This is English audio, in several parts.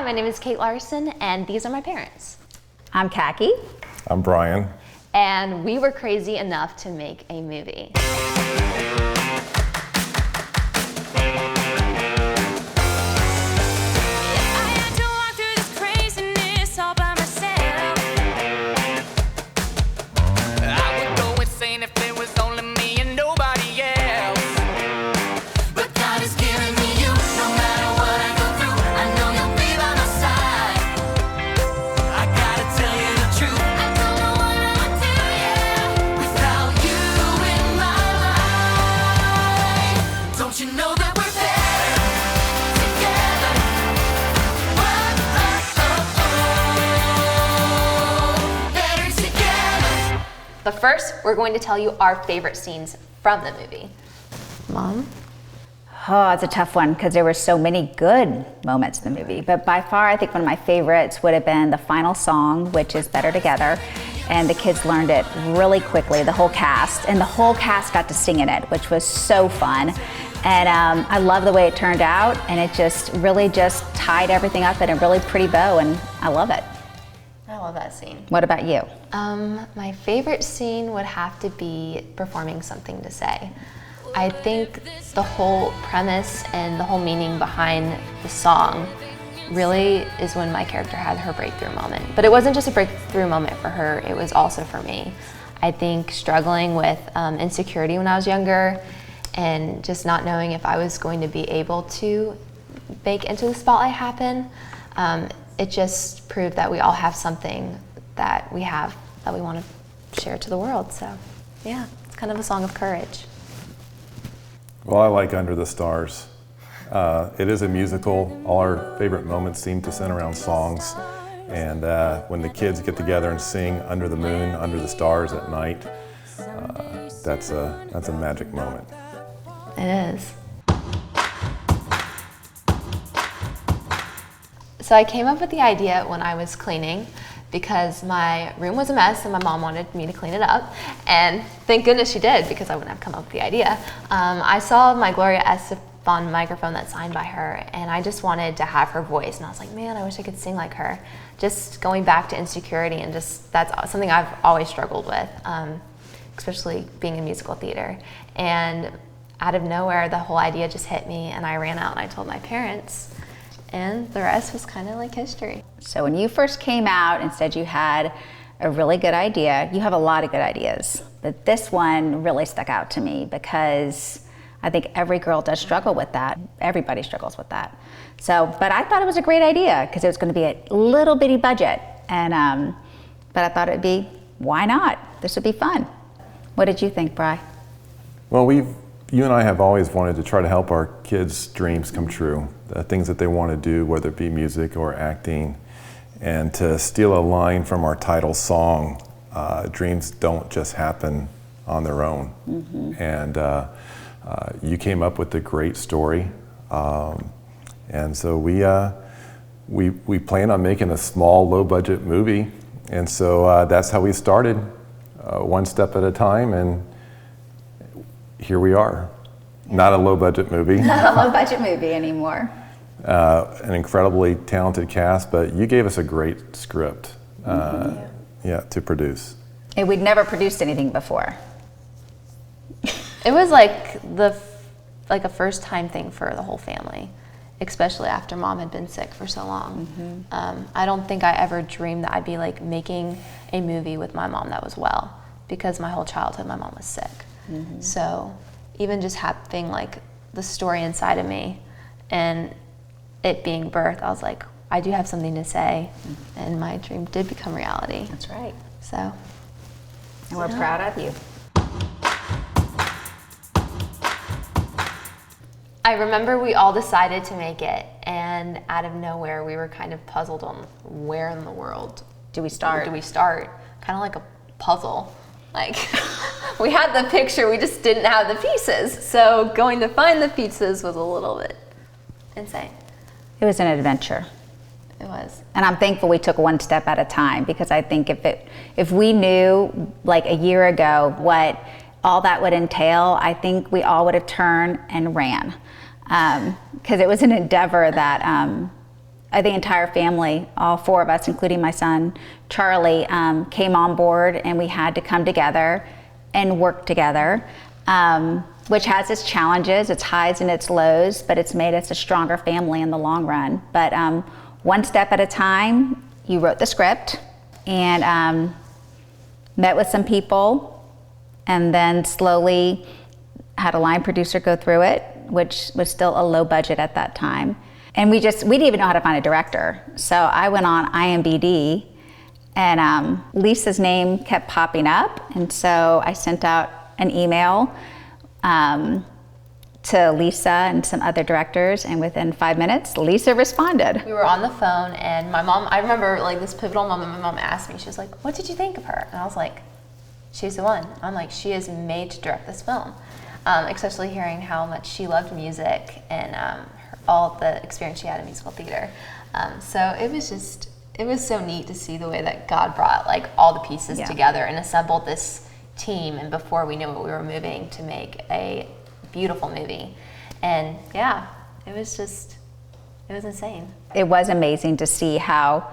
my name is Kate Larson, and these are my parents. I'm Cakki. I'm Brian. And we were crazy enough to make a movie. But first, we're going to tell you our favorite scenes from the movie. Mom? Oh, it's a tough one because there were so many good moments in the movie. But by far, I think one of my favorites would have been the final song, which is Better Together. And the kids learned it really quickly, the whole cast. And the whole cast got to sing in it, which was so fun. And I love the way it turned out. And it just really just tied everything up in a really pretty bow. And I love it. I love that scene. What about you? My favorite scene would have to be performing Something to Say. I think the whole premise and the whole meaning behind the song really is when my character had her breakthrough moment. But it wasn't just a breakthrough moment for her, it was also for me. I think struggling with insecurity when I was younger and just not knowing if I was going to be able to make Into the Spotlight happen, it just proved that we all have something that we have that we want to share to the world. So yeah, it's kind of a song of courage. Well, I like Under the Stars. It is a musical. All our favorite moments seem to center around songs. And when the kids get together and sing Under the Moon, Under the Stars at night, that's a magic moment. It is. So I came up with the idea when I was cleaning because my room was a mess and my mom wanted me to clean it up. And thank goodness she did because I wouldn't have come up with the idea. I saw my Gloria Estefan microphone that's signed by her and I just wanted to have her voice. And I was like, man, I wish I could sing like her. Just going back to insecurity and just that's something I've always struggled with, especially being in musical theater. And out of nowhere, the whole idea just hit me and I ran out and I told my parents. And the rest was kind of like history. So when you first came out and said you had a really good idea, you have a lot of good ideas, but this one really stuck out to me because I think every girl does struggle with that. Everybody struggles with that. So, but I thought it was a great idea because it was going to be a little bitty budget. And, but I thought it'd be, why not? This would be fun. What did you think, Bri? Well, you and I have always wanted to try to help our kids' dreams come true, the things that they want to do, whether it be music or acting. And to steal a line from our title song, dreams don't just happen on their own. Mm-hmm. And you came up with a great story. And so we plan on making a small, low-budget movie. And so that's how we started, one step at a time. And here we are. Not a low-budget movie. Not a low-budget movie anymore. An incredibly talented cast, but you gave us a great script to produce. And we'd never produced anything before. It was like a first-time thing for the whole family, especially after Mom had been sick for so long. Mm-hmm. I don't think I ever dreamed that I'd be like making a movie with my mom that was well, because my whole childhood my mom was sick. Mm-hmm. So even just having like the story inside of me and it being birth, I was like, I do have something to say, and my dream did become reality. That's right. So, and we're proud of you. I remember we all decided to make it, and out of nowhere, we were kind of puzzled on where in the world do we start? Kind of like a puzzle. Like, we had the picture, we just didn't have the pieces. So going to find the pieces was a little bit insane. It was an adventure. It was. And I'm thankful we took one step at a time, because I think if we knew like a year ago what all that would entail, I think we all would have turned and ran. Because it was an endeavor that The entire family, all four of us, including my son, Charlie, came on board, and we had to come together and work together, which has its challenges, its highs and its lows, but it's made us a stronger family in the long run. But one step at a time. You wrote the script and met with some people, and then slowly had a line producer go through it, which was still a low budget at that time. And we didn't even know how to find a director. So I went on IMDb, and Lisa's name kept popping up. And so I sent out an email to Lisa and some other directors, and within 5 minutes, Lisa responded. We were on the phone, and my mom, I remember like this pivotal moment, my mom asked me, she was like, "What did you think of her?" And I was like, "She's the one." I'm like, "She is made to direct this film." Especially hearing how much she loved music and all the experience she had in musical theater. So it was so neat to see the way that God brought like all the pieces together and assembled this team, and before we knew it, we were moving to make a beautiful movie. And yeah, it was insane. It was amazing to see how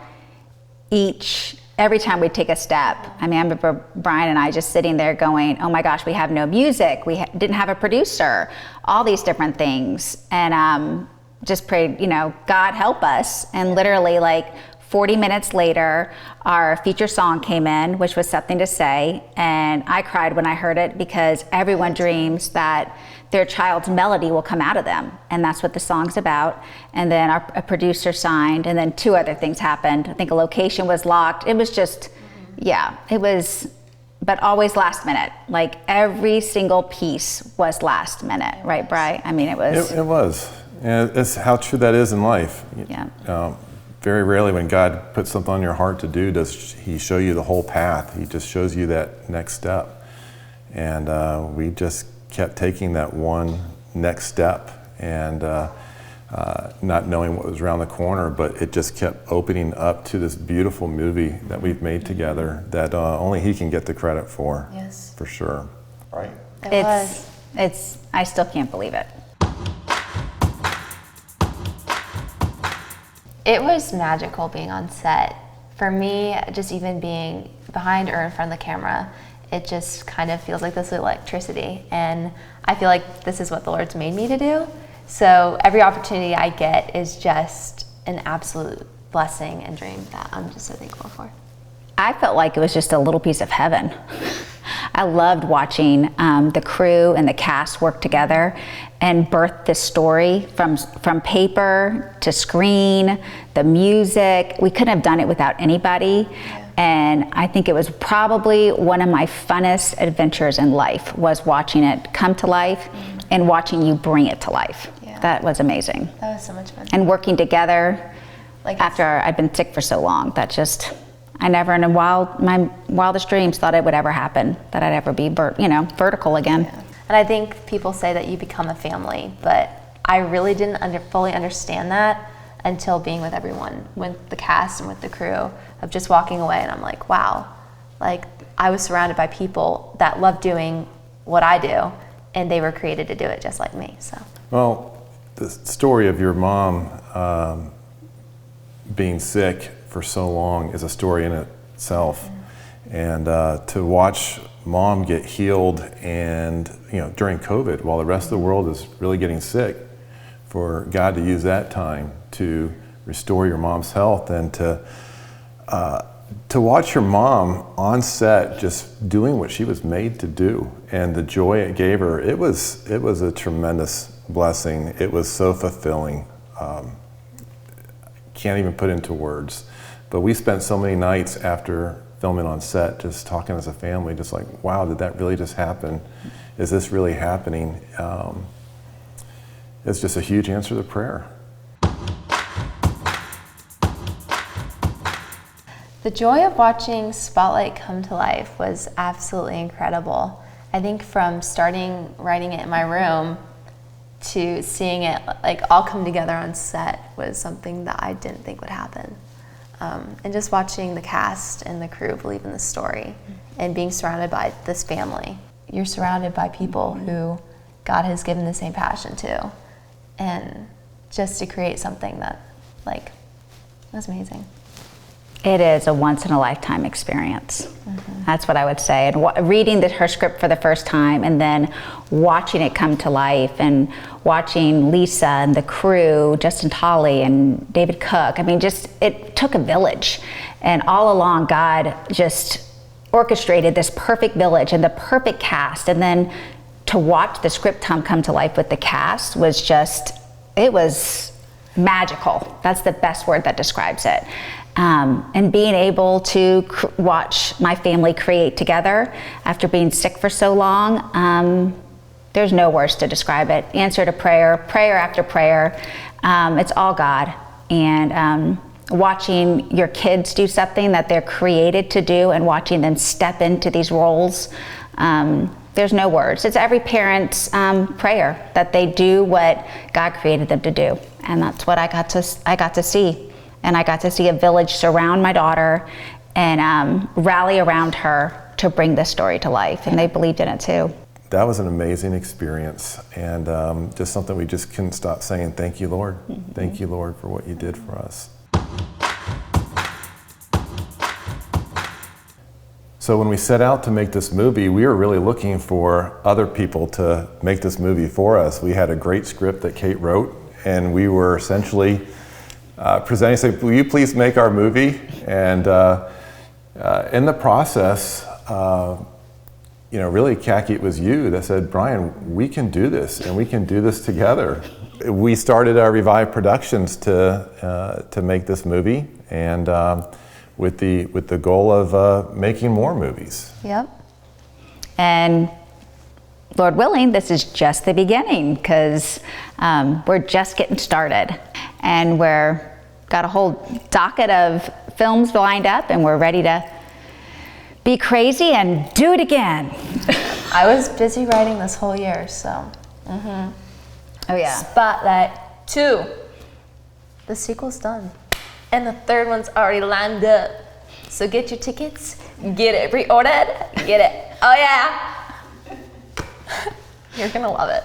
every time we'd take a step, I mean, I remember Brian and I just sitting there going, oh my gosh, we have no music, we didn't have a producer, all these different things. And just prayed, God help us. And literally like 40 minutes later, our feature song came in, which was Something to Say. And I cried when I heard it, because everyone dreams that their child's melody will come out of them. And that's what the song's about. And then a producer signed, and then 2 other things happened. I think a location was locked. It was just, but always last minute. Like every single piece was last minute, right, Bri? I mean, it was. It was. And it's how true that is in life. Yeah. Very rarely when God puts something on your heart to do, does he show you the whole path. He just shows you that next step. And we just kept taking that one next step, and not knowing what was around the corner, but it just kept opening up to this beautiful movie that we've made together that only he can get the credit for. Yes. For sure. Right? I still can't believe it. It was magical being on set. For me, just even being behind or in front of the camera, it just kind of feels like this electricity. And I feel like this is what the Lord's made me to do. So every opportunity I get is just an absolute blessing and dream that I'm just so thankful for. I felt like it was just a little piece of heaven. I loved watching the crew and the cast work together and birth this story from paper to screen, the music. We couldn't have done it without anybody. Yeah. And I think it was probably one of my funnest adventures in life, was watching it come to life and watching you bring it to life. Yeah. That was amazing. That was so much fun. And working together after I'd been sick for so long, I never in my wildest dreams thought it would ever happen, that I'd ever be vertical again. Yeah. And I think people say that you become a family, but I really didn't fully understand that until being with everyone, with the cast and with the crew, of just walking away, and I'm like, wow, like I was surrounded by people that love doing what I do, and they were created to do it just like me. So. Well, the story of your mom being sick for so long is a story in itself. And to watch Mom get healed, and during COVID, while the rest of the world is really getting sick, for God to use that time to restore your mom's health, and to watch your mom on set just doing what she was made to do, and the joy it gave her, it was a tremendous blessing. It was so fulfilling. Can't even put into words. But we spent so many nights after filming on set just talking as a family, just like, wow, did that really just happen? Is this really happening? It's just a huge answer to prayer. The joy of watching Spotlight come to life was absolutely incredible. I think from starting writing it in my room to seeing it all come together on set was something that I didn't think would happen. And just watching the cast and the crew believe in the story, and being surrounded by this family. You're surrounded by people who God has given the same passion to, and just to create something that was amazing. It is a once-in-a-lifetime experience. That's what I would say. And reading her script for the first time and then watching it come to life and watching Lisa and the crew, Justin Tolley and David Cook. I mean, it took a village. And all along, God just orchestrated this perfect village and the perfect cast. And then to watch the script come to life with the cast was it was magical. That's the best word that describes it. And being able to watch my family create together after being sick for so long, there's no words to describe it. Answer to prayer, prayer after prayer. It's all God. And watching your kids do something that they're created to do and watching them step into these roles, there's no words. It's every parent's prayer that they do what God created them to do. And that's what I got to see. And I got to see a village surround my daughter and rally around her to bring this story to life. And they believed in it too. That was an amazing experience, and just something we just couldn't stop saying, thank you, Lord. Thank you, Lord, for what you did for us. So when we set out to make this movie, we were really looking for other people to make this movie for us. We had a great script that Kate wrote, and we were essentially presenting, saying, will you please make our movie? And in the process, really, Cakki, it was you that said, Brian, we can do this, and we can do this together. We started our Revive Productions to make this movie, and with the goal of making more movies. Yep. And Lord willing, this is just the beginning, because we're just getting started, and got a whole docket of films lined up, and we're ready to be crazy and do it again. I was busy writing this whole year, so. Oh yeah. Spotlight 2. The sequel's done. And the third one's already lined up. So get your tickets, get it pre-ordered, get it. Oh yeah. You're gonna love it.